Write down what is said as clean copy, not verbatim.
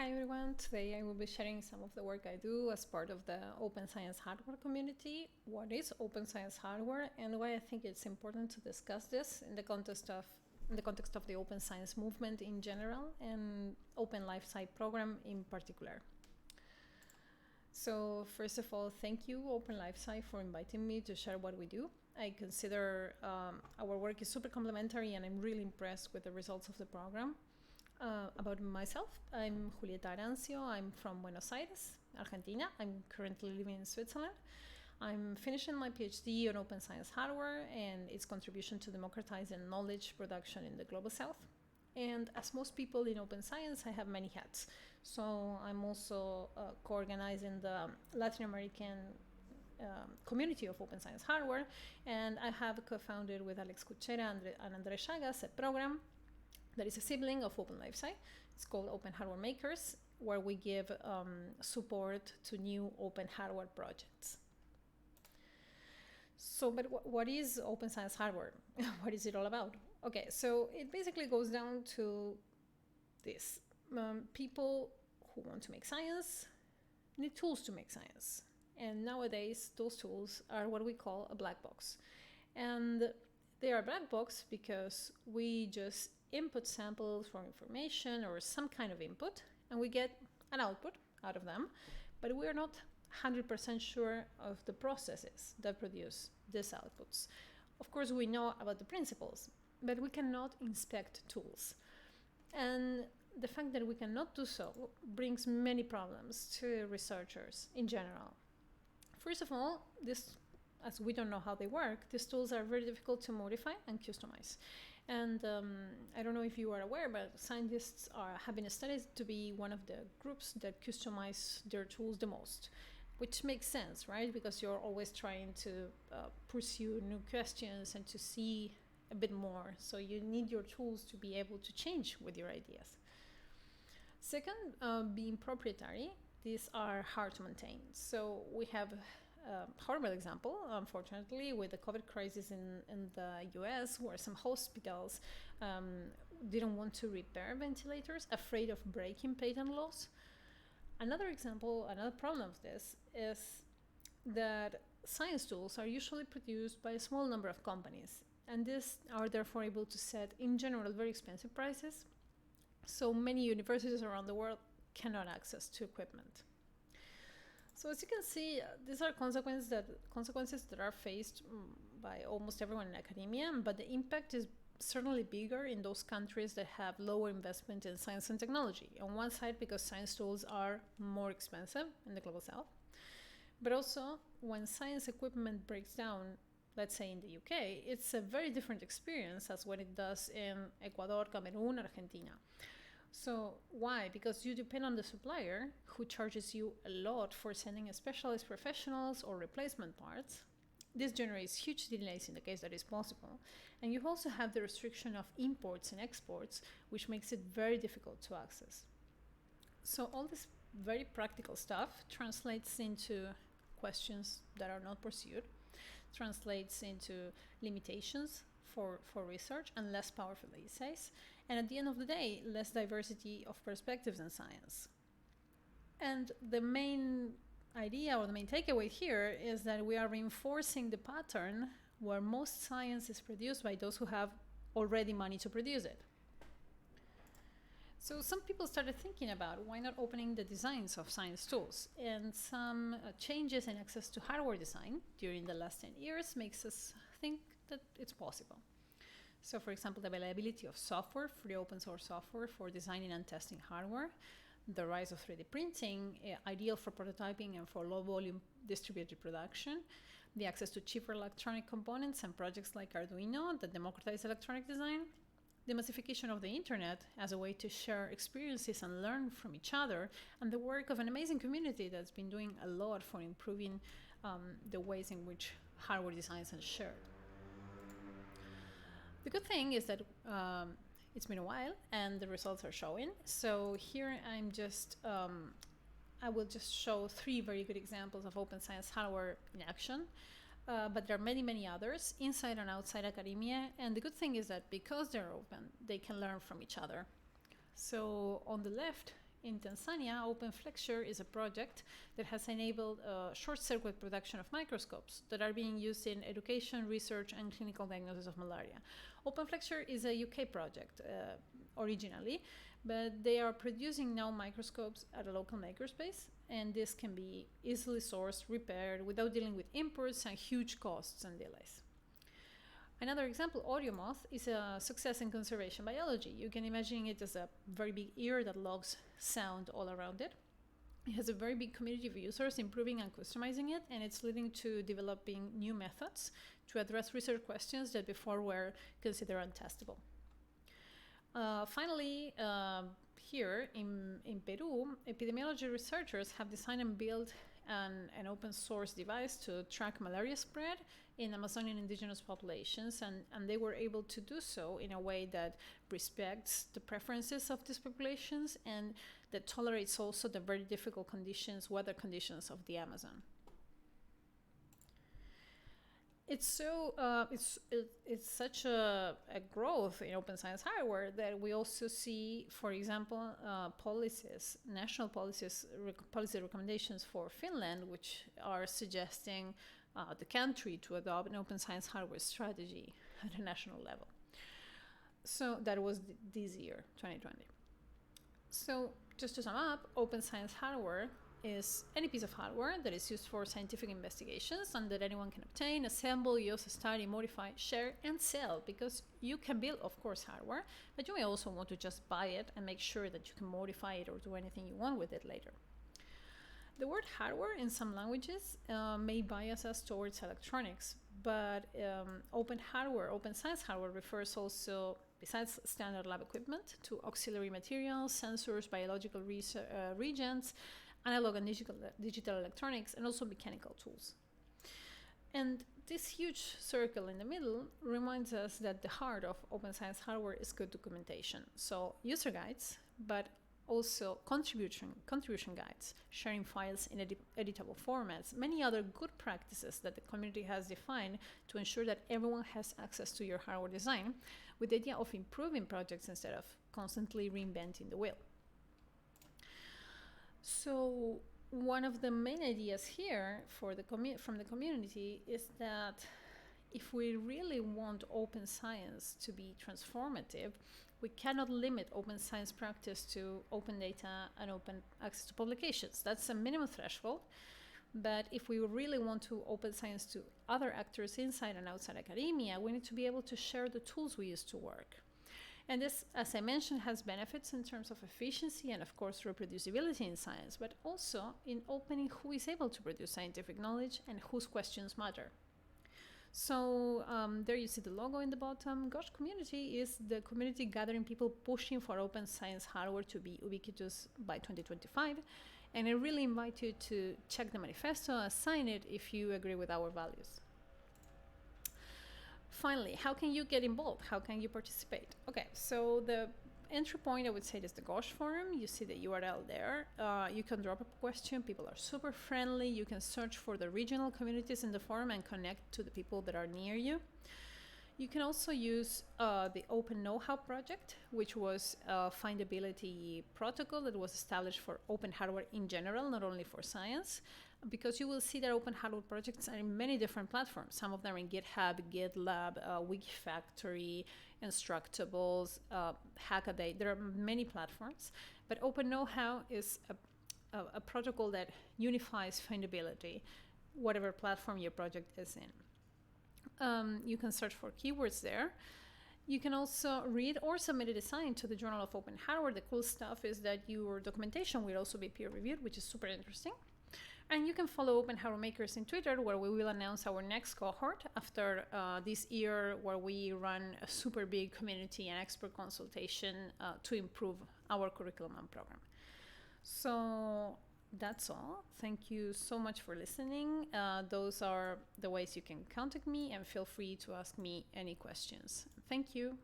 Hi everyone, today I will be sharing some of the work I do as part of the Open Science Hardware community. What is Open Science Hardware and why I think it's important to discuss this in the context of the Open Science movement in general and OpenLifeSci program in particular. So first of all, thank you OpenLifeSci for inviting me to share what we do. I consider our work is super complementary and I'm really impressed with the results of the program. About myself, I'm Julieta Arancio. I'm from Buenos Aires, Argentina. I'm currently living in Switzerland. I'm finishing my PhD on Open Science Hardware and its contribution to democratizing knowledge production in the Global South. And as most people in open science, I have many hats. So I'm also co-organizing the Latin American community of Open Science Hardware, and I have co-founded with Alex Cuchera and Andres Chagas a program that is a sibling of OpenLifeSci. It's called Open Hardware Makers, where we give support to new open hardware projects. So, but what is Open Science Hardware? What is it all about? Okay, so it basically goes down to this. People who want to make science need tools to make science. And nowadays, those tools are what we call a black box. And they are black box because we just input samples for information or some kind of input, and we get an output out of them, but we are not 100% sure of the processes that produce these outputs. Of course, we know about the principles, but we cannot inspect tools. And the fact that we cannot do so brings many problems to researchers in general. First of all, as we don't know how they work, these tools are very difficult to modify and customize. And I don't know if you are aware, but scientists have been studied to be one of the groups that customize their tools the most, which makes sense, right? Because you're always trying to pursue new questions and to see a bit more. So you need your tools to be able to change with your ideas. Second, being proprietary, these are hard to maintain. So we have a horrible example, unfortunately, with the COVID crisis in the US, where some hospitals didn't want to repair ventilators, afraid of breaking patent laws. Another problem of this is that science tools are usually produced by a small number of companies, and these are therefore able to set, in general, very expensive prices. So many universities around the world cannot access to equipment. So as you can see, these are consequences that are faced by almost everyone in academia, but the impact is certainly bigger in those countries that have lower investment in science and technology. On one side, because science tools are more expensive in the Global South, but also when science equipment breaks down, let's say in the UK, it's a very different experience as what it does in Ecuador, Cameroon, Argentina. So why? Because you depend on the supplier who charges you a lot for sending specialized professionals or replacement parts. This generates huge delays in the case that is possible. And you also have the restriction of imports and exports, which makes it very difficult to access. So all this very practical stuff translates into questions that are not pursued, translates into limitations for research and less powerful essays, and at the end of the day, less diversity of perspectives in science. And the main idea or the main takeaway here is that we are reinforcing the pattern where most science is produced by those who have already money to produce it. So some people started thinking about why not opening the designs of science tools, and some changes in access to hardware design during the last 10 years makes us think that it's possible. So for example, the availability of software, free open source software for designing and testing hardware, the rise of 3D printing, ideal for prototyping and for low volume distributed production, the access to cheaper electronic components and projects like Arduino that democratize electronic design, the massification of the internet as a way to share experiences and learn from each other, and the work of an amazing community that's been doing a lot for improving the ways in which hardware designs are shared. The good thing is that it's been a while and the results are showing. So here I will just show 3 very good examples of open science hardware in action. But there are many, many others inside and outside academia. And the good thing is that because they're open, they can learn from each other. So on the left, In Tanzania, OpenFlexure is a project that has enabled short-circuit production of microscopes that are being used in education, research, and clinical diagnosis of malaria. OpenFlexure is a UK project originally, but they are producing now microscopes at a local makerspace, and this can be easily sourced, repaired, without dealing with imports and huge costs and delays. Another example, AudioMoth, is a success in conservation biology. You can imagine it as a very big ear that logs sound all around it. It has a very big community of users improving and customizing it, and it's leading to developing new methods to address research questions that before were considered untestable. Finally, here in Peru, epidemiology researchers have designed and built an open source device to track malaria spread in Amazonian indigenous populations, and they were able to do so in a way that respects the preferences of these populations and that tolerates also the very difficult conditions, weather conditions of the Amazon. It's such a growth in open science hardware that we also see, for example, national policy recommendations for Finland, which are suggesting the country to adopt an open science hardware strategy at a national level. So that was this year, 2020. So just to sum up, open science hardware is any piece of hardware that is used for scientific investigations and that anyone can obtain, assemble, use, study, modify, share, and sell, because you can build, of course, hardware, but you may also want to just buy it and make sure that you can modify it or do anything you want with it later. The word hardware in some languages may bias us towards electronics, but open science hardware refers also, besides standard lab equipment, to auxiliary materials, sensors, biological reagents, analog and digital electronics, and also mechanical tools. And this huge circle in the middle reminds us that the heart of open science hardware is good documentation. So user guides, but also contribution guides, sharing files in editable formats, many other good practices that the community has defined to ensure that everyone has access to your hardware design, with the idea of improving projects instead of constantly reinventing the wheel. So one of the main ideas here from the community is that if we really want open science to be transformative, we cannot limit open science practice to open data and open access to publications. That's a minimum threshold. But if we really want to open science to other actors inside and outside academia, we need to be able to share the tools we use to work. And this, as I mentioned, has benefits in terms of efficiency and, of course, reproducibility in science, but also in opening who is able to produce scientific knowledge and whose questions matter. So there you see the logo in the bottom. GOSH community is the community gathering people pushing for open science hardware to be ubiquitous by 2025. And I really invite you to check the manifesto and sign it if you agree with our values. Finally, how can you get involved? How can you participate? Okay, so the entry point, I would say, is the GOSH forum. You see the URL there. You can drop a question. People are super friendly. You can search for the regional communities in the forum and connect to the people that are near you. You can also use the Open Know-how project, which was a findability protocol that was established for open hardware in general, not only for science, because you will see that open hardware projects are in many different platforms. Some of them are in GitHub, GitLab, Wikifactory, Instructables, Hackaday. There are many platforms, but Open Know-how is a protocol that unifies findability, whatever platform your project is in. You can search for keywords there. You can also read or submit a design to the Journal of Open Hardware. The cool stuff is that your documentation will also be peer-reviewed, which is super interesting. And you can follow Open Hardware Makers in Twitter, where we will announce our next cohort after this year, where we run a super big community and expert consultation to improve our curriculum and program. So that's all. Thank you so much for listening. Those are the ways you can contact me, and feel free to ask me any questions. Thank you.